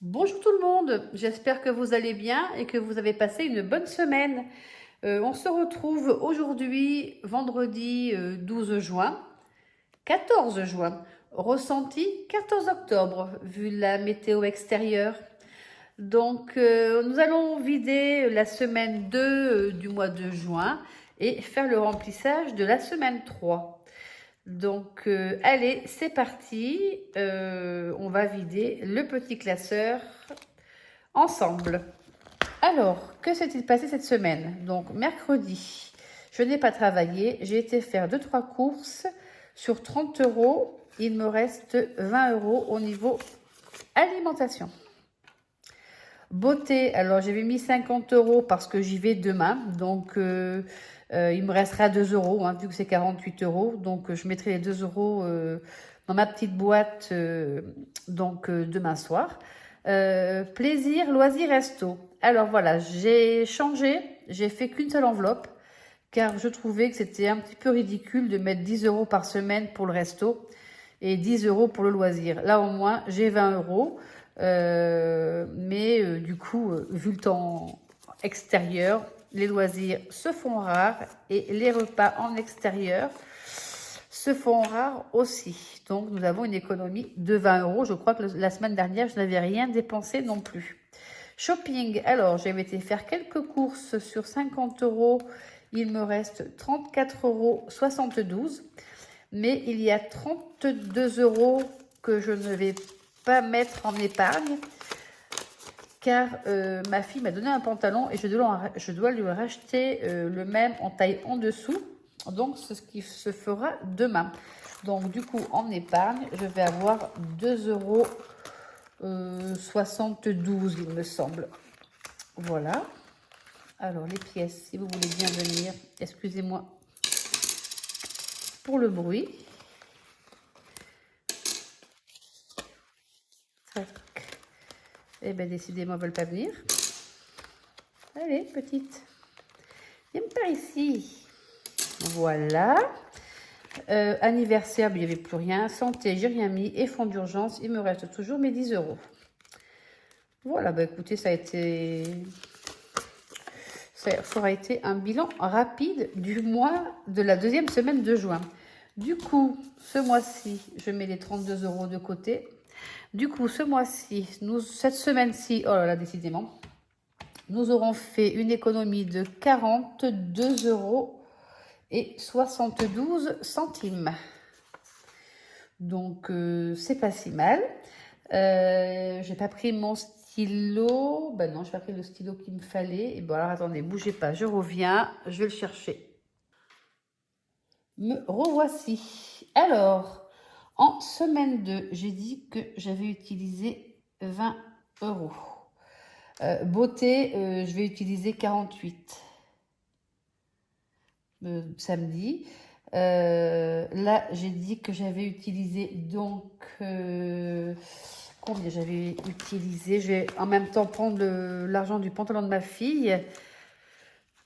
Bonjour tout le monde, j'espère que vous allez bien et que vous avez passé une bonne semaine. On se retrouve aujourd'hui, vendredi 12 juin, 14 juin, ressenti 14 octobre, vu la météo extérieure. Donc, nous allons vider la semaine 2 du mois de juin et faire le remplissage de la semaine 3. Donc, allez, c'est parti. On va vider le petit classeur ensemble. Alors, que s'est-il passé cette semaine? Donc, mercredi, je n'ai pas travaillé. J'ai été faire 2-3 courses. Sur 30 euros, il me reste 20 euros au niveau alimentation. Beauté, alors j'avais mis 50 euros parce que j'y vais demain. Donc, il me restera 2 euros, hein, vu que c'est 48 euros. Donc, je mettrai les 2 euros dans ma petite boîte demain soir. Plaisir, loisir, resto. Alors voilà, j'ai changé, j'ai fait qu'une seule enveloppe car je trouvais que c'était un petit peu ridicule de mettre 10 euros par semaine pour le resto et 10 euros pour le loisir. Là au moins, j'ai 20 euros. Du coup, vu le temps extérieur, les loisirs se font rares et les repas en extérieur se font rares aussi. Donc, nous avons une économie de 20 euros. Je crois que la semaine dernière, je n'avais rien dépensé non plus. Shopping, alors, j'avais été faire quelques courses sur 50 euros. Il me reste 34,72 euros. Mais il y a 32 euros que je ne vais pas mettre en épargne car ma fille m'a donné un pantalon et je dois lui racheter le même en taille en dessous. Donc, c'est ce qui se fera demain. Donc, du coup, en épargne, je vais avoir 2,72 €, il me semble. Voilà. Alors, les pièces, si vous voulez bien venir, excusez-moi pour le bruit. Eh bien, décidément, elles ne veulent pas venir. Allez, petite. Viens par ici. Voilà. Anniversaire, il n'y avait plus rien. Santé, j'ai rien mis. Et fonds d'urgence, il me reste toujours mes 10 euros. Voilà, bah écoutez, ça aura été un bilan rapide du mois de la deuxième semaine de juin. Du coup, ce mois-ci, je mets les 32 euros de côté. Du coup, ce mois-ci, cette semaine-ci, oh là là, décidément, nous aurons fait une économie de 42 euros et 72 centimes. Donc, c'est pas si mal. J'ai pas pris mon stylo. Ben non, j'ai pas pris le stylo qu'il me fallait. Et bon, alors attendez, bougez pas, je reviens. Je vais le chercher. Me revoici. Alors, en semaine 2, j'ai dit que j'avais utilisé 20 euros. Beauté, je vais utiliser 48 samedi. Là, j'ai dit que j'avais utilisé donc combien j'avais utilisé. Je vais en même temps prendre l'argent du pantalon de ma fille.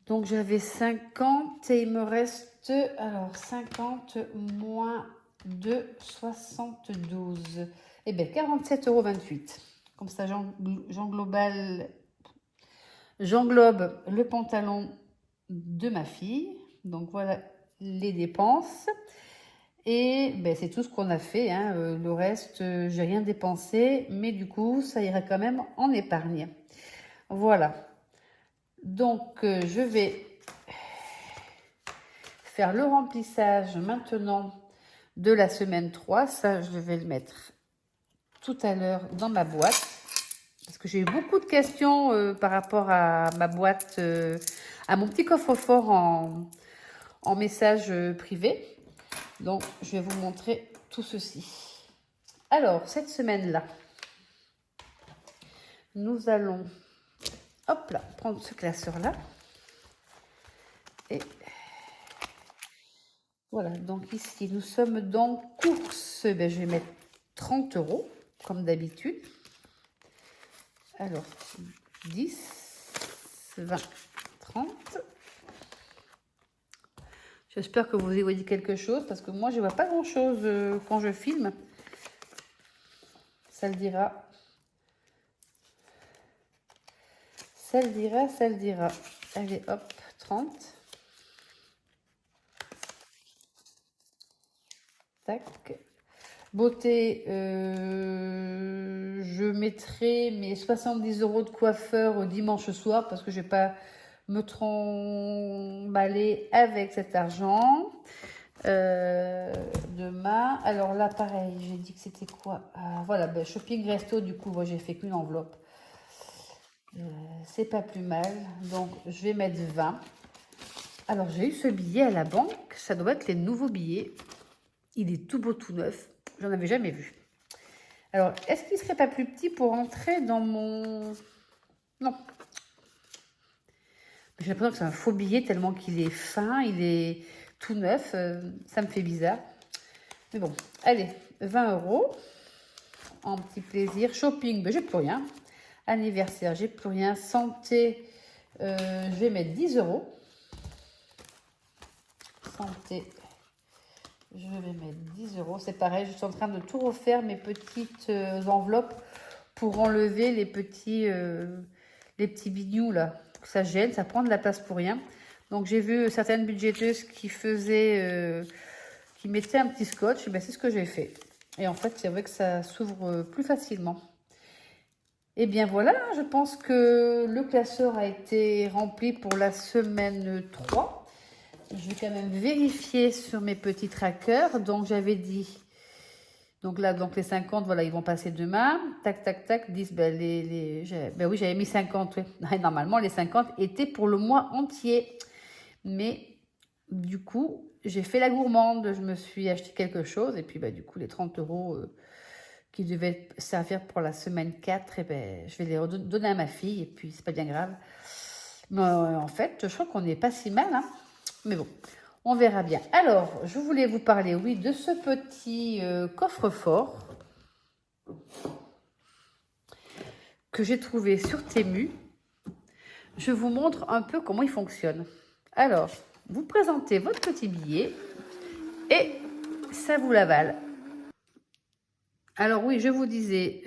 Donc j'avais 50 et il me reste alors 50 moins 2, 72. Eh bien 47,28 €. Comme ça, j'englobe le pantalon de ma fille. Donc voilà les dépenses. Et ben, c'est tout ce qu'on a fait. Hein. Le reste, j'ai rien dépensé. Mais du coup, ça ira quand même en épargne. Voilà. Donc, je vais faire le remplissage maintenant de la semaine 3. Ça, je vais le mettre tout à l'heure dans ma boîte. Parce que j'ai eu beaucoup de questions par rapport à ma boîte, à mon petit coffre-fort en message privé. Donc, je vais vous montrer tout ceci. Alors, cette semaine-là, nous allons, hop là, prendre ce classeur-là. Et voilà, donc ici, nous sommes dans courses. Ben, je vais mettre 30 euros, comme d'habitude. Alors, 10, 20, 30. J'espère que vous y voyez quelque chose, parce que moi, je ne vois pas grand-chose quand je filme. Ça le dira Ça le dira, ça le dira. Allez, hop, 30. Tac. Beauté, je mettrai mes 70 € de coiffeur dimanche soir parce que je ne vais pas me tremballer avec cet argent. Demain, alors là pareil, j'ai dit que c'était quoi? Voilà, ben, shopping resto, du coup, moi j'ai fait qu'une enveloppe. C'est pas plus mal, donc je vais mettre 20. Alors j'ai eu ce billet à la banque, ça doit être les nouveaux billets. Il est tout beau, tout neuf, j'en avais jamais vu. Alors, est-ce qu'il serait pas plus petit pour entrer dans mon... Non. J'ai l'impression que c'est un faux billet tellement qu'il est fin, il est tout neuf, ça me fait bizarre. Mais bon, allez, 20 € en petit plaisir. Shopping, ben, j'ai plus rien. Anniversaire, j'ai plus rien. Santé, je vais mettre 10 €. Santé, je vais mettre 10 €. C'est pareil, je suis en train de tout refaire, mes petites enveloppes pour enlever les petits bignous là. Ça gêne, ça prend de la place pour rien. Donc j'ai vu certaines budgéteuses qui faisaient, qui mettaient un petit scotch. Ben, c'est ce que j'ai fait. Et en fait, c'est vrai que ça s'ouvre plus facilement. Et bien voilà, je pense que le classeur a été rempli pour la semaine 3. Je vais quand même vérifier sur mes petits trackers. Donc j'avais dit, donc là, donc les 50, voilà, ils vont passer demain. Tac, tac, tac, 10, ben, ben oui, j'avais mis 50, oui. Normalement, les 50 étaient pour le mois entier. Mais du coup, j'ai fait la gourmande. Je me suis acheté quelque chose. Et puis, ben, du coup, les 30 € qui devaient servir pour la semaine 4, et ben, je vais les redonner à ma fille. Et puis, c'est pas bien grave. Mais en fait, je crois qu'on n'est pas si mal, hein. Mais bon, on verra bien. Alors, je voulais vous parler, oui, de ce petit coffre-fort que j'ai trouvé sur Temu. Je vous montre un peu comment il fonctionne. Alors, vous présentez votre petit billet et ça vous l'avale. Alors oui, je vous disais,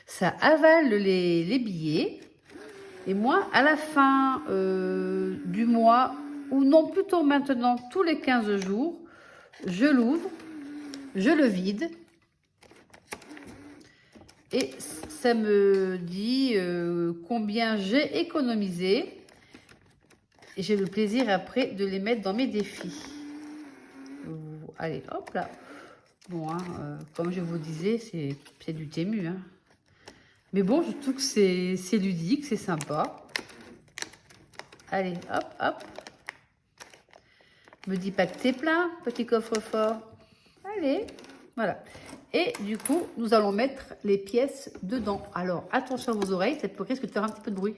ça avale les billets. Et moi, à la fin du mois, ou non, plutôt maintenant, tous les 15 jours, je l'ouvre, je le vide. Et ça me dit combien j'ai économisé. Et j'ai le plaisir après de les mettre dans mes défis. Allez, hop là. Bon, hein, comme je vous disais, c'est du Temu. Hein. Mais bon, je trouve que c'est ludique, c'est sympa. Allez, hop, hop. Me dis pas que t'es plein, petit coffre-fort. Allez, voilà. Et du coup, nous allons mettre les pièces dedans. Alors, attention à vos oreilles, ça risque de faire un petit peu de bruit.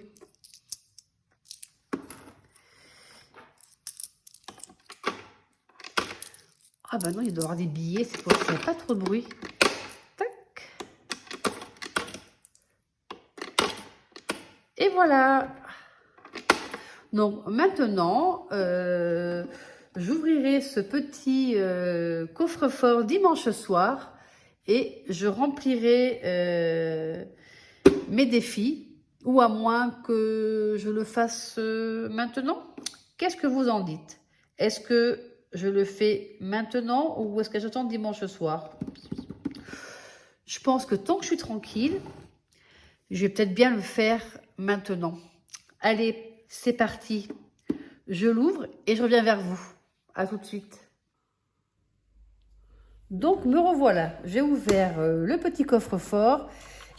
Ah bah non, il doit y avoir des billets, c'est pour qu'il n'y a pas trop de bruit. Tac. Et voilà. Donc maintenant, j'ouvrirai ce petit coffre-fort dimanche soir et je remplirai mes défis, ou à moins que je le fasse maintenant. Qu'est-ce que vous en dites? Est-ce que je le fais maintenant ou est-ce que j'attends dimanche soir? Je pense que tant que je suis tranquille, je vais peut-être bien le faire maintenant. Allez, c'est parti. Je l'ouvre et je reviens vers vous. À tout de suite. Donc, me revoilà. J'ai ouvert le petit coffre-fort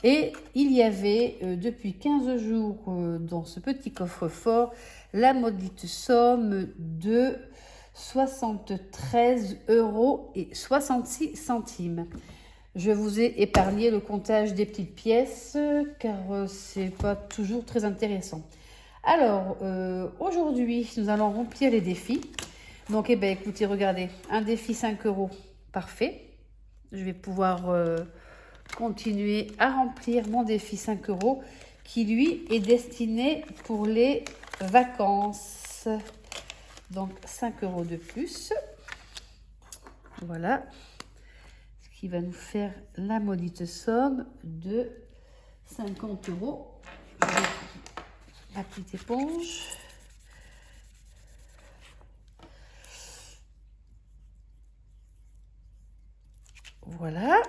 et il y avait depuis 15 jours dans ce petit coffre-fort la maudite somme de 73,66 €. Je vous ai épargné le comptage des petites pièces car c'est pas toujours très intéressant. Alors, aujourd'hui, nous allons remplir les défis. Donc, eh bien, écoutez, regardez, un défi 5 €, parfait. Je vais pouvoir continuer à remplir mon défi 5 € qui, lui, est destiné pour les vacances. Donc, 5 € de plus. Voilà. Ce qui va nous faire la maudite somme de 50 €. Je vais ma petite éponge. Voilà,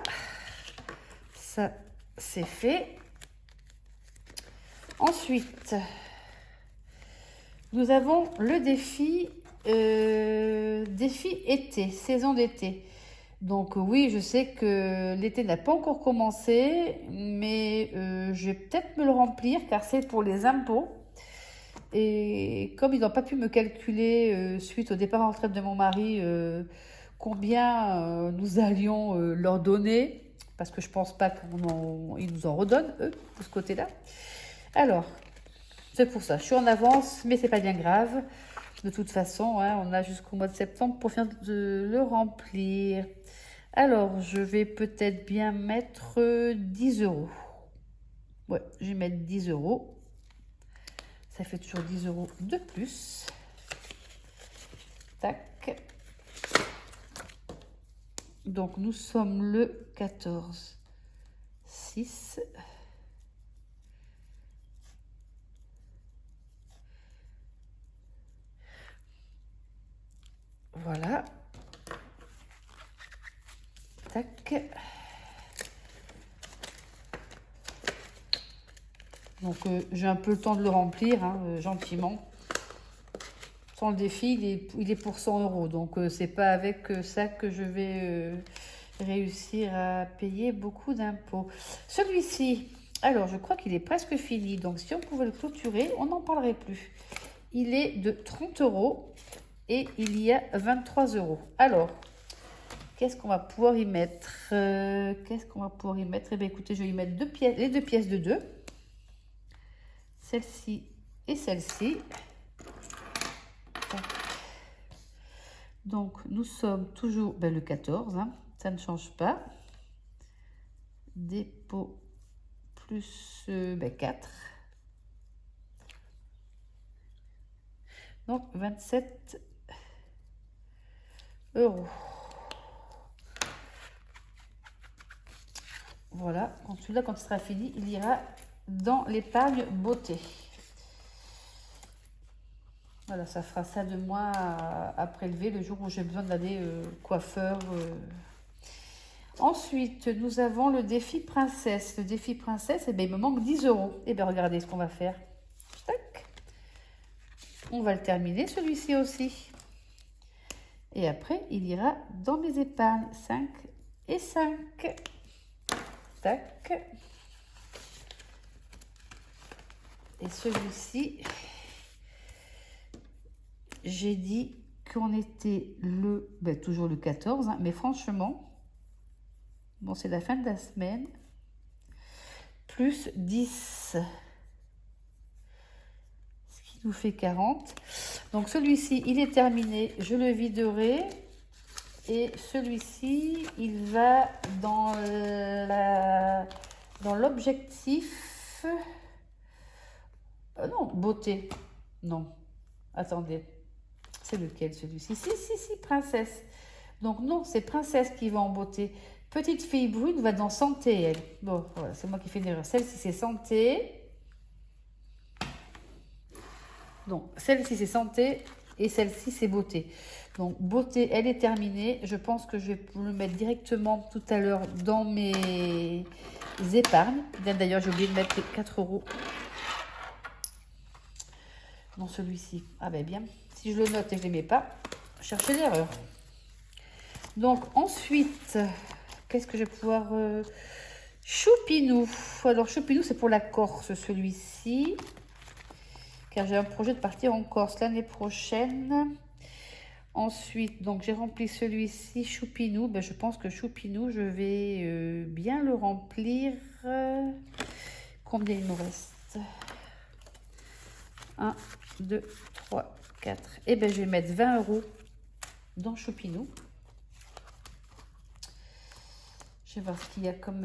ça c'est fait. Ensuite, nous avons le défi, défi été, saison d'été. Donc oui, je sais que l'été n'a pas encore commencé, mais je vais peut-être me le remplir car c'est pour les impôts. Et comme ils n'ont pas pu me calculer suite au départ en retraite de mon mari combien nous allions leur donner, parce que je pense pas qu'ils nous en redonnent, eux, de ce côté-là. Alors, c'est pour ça, je suis en avance, mais c'est pas bien grave. De toute façon, hein, on a jusqu'au mois de septembre pour faire de le remplir. Alors, je vais peut-être bien mettre 10 euros. Ouais, je vais mettre 10 euros. Ça fait toujours 10 euros de plus. Tac. Donc, nous sommes le 14, 6. Voilà. Tac. Donc, j'ai un peu le temps de le remplir, hein, gentiment. Sans le défi, il est pour 100 euros. Donc, c'est pas avec ça que je vais réussir à payer beaucoup d'impôts. Celui-ci, alors, je crois qu'il est presque fini. Donc, si on pouvait le clôturer, on n'en parlerait plus. Il est de 30 euros et il y a 23 euros. Alors, qu'est-ce qu'on va pouvoir y mettre Qu'est-ce qu'on va pouvoir y mettre? Eh bien, écoutez, je vais y mettre les deux pièces de 2. Celle-ci et celle-ci. Donc, nous sommes toujours le 14, hein, ça ne change pas. Dépôt plus 4. Donc, 27 euros. Voilà, celui-là, quand il sera fini, il ira dans l'épargne beauté. Voilà, ça fera ça de moi à prélever le jour où j'ai besoin d'aller coiffeur. Ensuite, nous avons le défi princesse. Le défi princesse, eh bien, il me manque 10 euros. Eh bien, regardez ce qu'on va faire. Tac. On va le terminer, celui-ci aussi. Et après, il ira dans mes épargnes. 5 et 5. Tac. Et celui-ci, j'ai dit qu'on était toujours le 14, hein, mais franchement, bon, c'est la fin de la semaine, plus 10, ce qui nous fait 40. Donc celui-ci, il est terminé, je le viderai. Et celui-ci, il va dans l'objectif... non, beauté. Non, attendez. C'est lequel celui-ci? Si, princesse. Donc non, c'est princesse qui va en beauté. Petite fille brune va dans santé, elle. Bon, voilà, c'est moi qui fais une erreur. Celle-ci, c'est santé. Donc, celle-ci, c'est santé. Et celle-ci, c'est beauté. Donc, beauté, elle est terminée. Je pense que je vais le mettre directement tout à l'heure dans mes épargnes. D'ailleurs, j'ai oublié de mettre 4 euros dans celui-ci. Ah ben bien. Si je le note et que je ne les mets pas, cherchez l'erreur. Donc, ensuite, qu'est-ce que je vais pouvoir... Choupinou. Alors, Choupinou, c'est pour la Corse, celui-ci. Car j'ai un projet de partir en Corse l'année prochaine. Ensuite, donc j'ai rempli celui-ci, Choupinou. Ben, je pense que Choupinou, je vais bien le remplir. Combien il me reste? 1, 2, 3, 4. Et ben, je vais mettre 20 euros dans Choupinou. Je vais voir ce qu'il y a comme...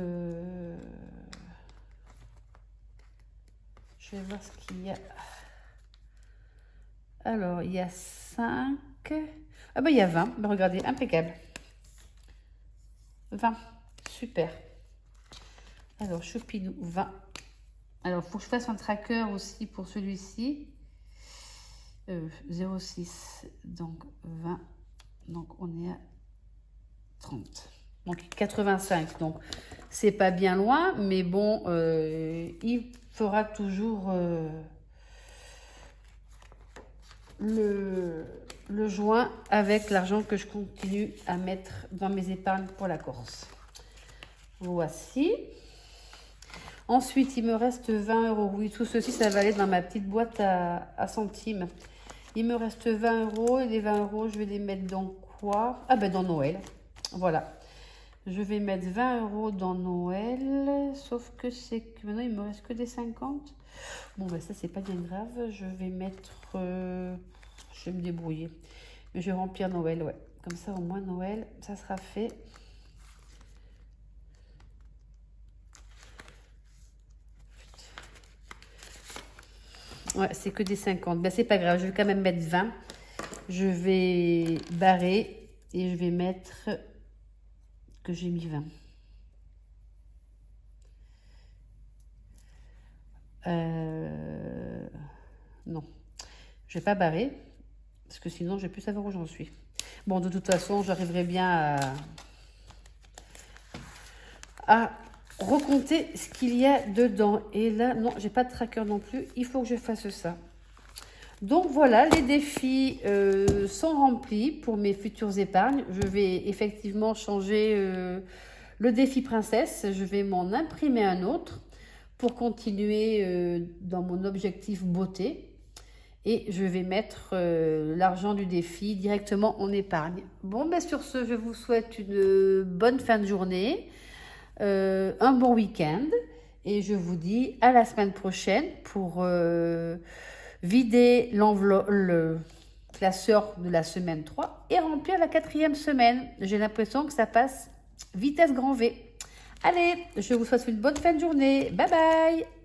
Je vais voir ce qu'il y a... Alors, il y a 5. Ah ben, il y a 20. Ben, regardez, impeccable. 20. Super. Alors, Choupinou, 20. Alors, il faut que je fasse un tracker aussi pour celui-ci. 0,6, donc 20, donc on est à 30. Donc 85, donc c'est pas bien loin, mais bon, il fera toujours le joint avec l'argent que je continue à mettre dans mes épargnes pour la Corse. Voici. Ensuite, il me reste 20 euros. Oui, tout ceci, ça va aller dans ma petite boîte à centimes. Il me reste 20 euros et les 20 euros, je vais les mettre dans quoi? Ah ben dans Noël. Voilà. Je vais mettre 20 euros dans Noël. Sauf que c'est que maintenant, il me reste que des 50. Bon, ben ça, c'est pas bien grave. Je vais mettre... je vais me débrouiller. Mais je vais remplir Noël, ouais. Comme ça, au moins, Noël, ça sera fait. Ouais, c'est que des 50. Ben, c'est pas grave, je vais quand même mettre 20. Je vais barrer et je vais mettre que j'ai mis 20. Non, je vais pas barrer parce que sinon je vais plus savoir où j'en suis. Bon, de toute façon, j'arriverai bien à recompter ce qu'il y a dedans. Et là, non, j'ai pas de tracker non plus. Il faut que je fasse ça. Donc voilà, les défis sont remplis pour mes futures épargnes. Je vais effectivement changer le défi princesse. Je vais m'en imprimer un autre pour continuer dans mon objectif beauté. Et je vais mettre l'argent du défi directement en épargne. Bon, ben sur ce, je vous souhaite une bonne fin de journée, un bon week-end. Et je vous dis à la semaine prochaine pour vider l'enveloppe, le classeur de la semaine 3 et remplir la 4e semaine. J'ai l'impression que ça passe vitesse grand V. Allez, je vous souhaite une bonne fin de journée. Bye bye!